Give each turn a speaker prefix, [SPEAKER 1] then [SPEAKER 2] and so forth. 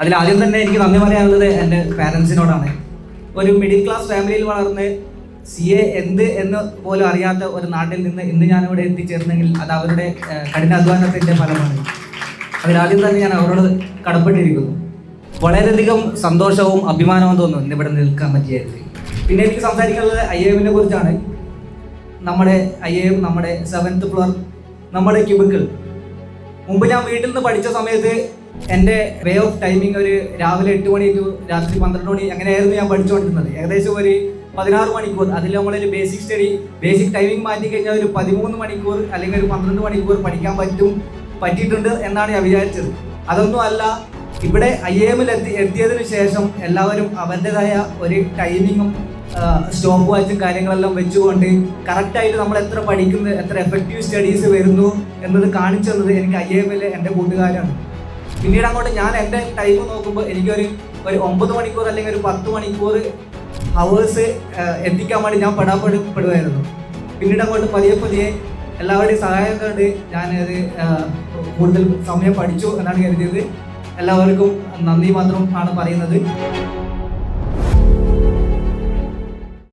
[SPEAKER 1] അതിലാദ്യം തന്നെ എനിക്ക് നന്ദി പറയാനുള്ളത് എൻ്റെ പാരൻസിനോടാണ്. ഒരു മിഡിൽ ക്ലാസ് ഫാമിലിയിൽ വളർന്ന് CA എന്ത് എന്ന് പോലും അറിയാത്ത ഒരു നാട്ടിൽ നിന്ന് ഇന്ന് ഞാനിവിടെ എത്തിച്ചേർന്നെങ്കിൽ അത് അവരുടെ കഠിനാധ്വാനത്തിൻ്റെ ഫലമാണ്. അതിലാദ്യം തന്നെ ഞാൻ അവരോട് കടപ്പെട്ടിരിക്കുന്നു. വളരെയധികം സന്തോഷവും അഭിമാനവും തോന്നുന്നു ഇന്നിവിടെ നിൽക്കാൻ പറ്റിയത്. പിന്നെ എനിക്ക് സംസാരിക്കാനുള്ളത് IIM കുറിച്ചാണ്. നമ്മുടെ IIM, നമ്മുടെ 7th ഫ്ലോർ, നമ്മുടെ ക്യൂബിക്കിൾ. മുമ്പ് ഞാൻ വീട്ടിൽ നിന്ന് പഠിച്ച സമയത്ത് എൻ്റെ വേ ഓഫ് ടൈമിംഗ് ഒരു രാവിലെ 8 മണി ടു രാത്രി 12 മണി അങ്ങനെയായിരുന്നു ഞാൻ പഠിച്ചുകൊണ്ടിരുന്നത്. ഏകദേശം ഒരു 16 മണിക്കൂർ. അതിൽ നമ്മളൊരു ബേസിക് ടൈമിംഗ് മാറ്റി കഴിഞ്ഞാൽ ഒരു 13 മണിക്കൂർ അല്ലെങ്കിൽ ഒരു 12 മണിക്കൂർ പഠിക്കാൻ പറ്റിയിട്ടുണ്ട് എന്നാണ് ഞാൻ വിചാരിച്ചത്. അതൊന്നും അല്ല. ഇവിടെ IIM എത്തിയതിനു ശേഷം എല്ലാവരും അവരുടേതായ ഒരു ടൈമിങ്ങും സ്റ്റോപ്പ് വാച്ചും കാര്യങ്ങളെല്ലാം വെച്ചുകൊണ്ട് കറക്റ്റായിട്ട് നമ്മൾ എത്ര പഠിക്കുന്നത്, എത്ര എഫക്റ്റീവ് സ്റ്റഡീസ് വരുന്നു എന്നത് കാണിച്ചു തന്നത് എനിക്ക് IIM എൻ്റെ കൂട്ടുകാരാണ്. പിന്നീട് അങ്ങോട്ട് ഞാൻ എൻ്റെ ടൈം നോക്കുമ്പോൾ എനിക്കൊരു 9 മണിക്കൂർ അല്ലെങ്കിൽ ഒരു 10 മണിക്കൂർ ഹവേഴ്സ് എത്തിക്കാൻ വേണ്ടി ഞാൻ പെടുമായിരുന്നു. പിന്നീട് അങ്ങോട്ട് പതിയെ എല്ലാവരുടെയും സഹായം കൊണ്ട് ഞാനത് കൂടുതൽ സമയം പഠിച്ചു എന്നാണ് കരുതിയത്. എല്ലാവർക്കും നന്ദി മാത്രം ആണ് പറയുന്നത്.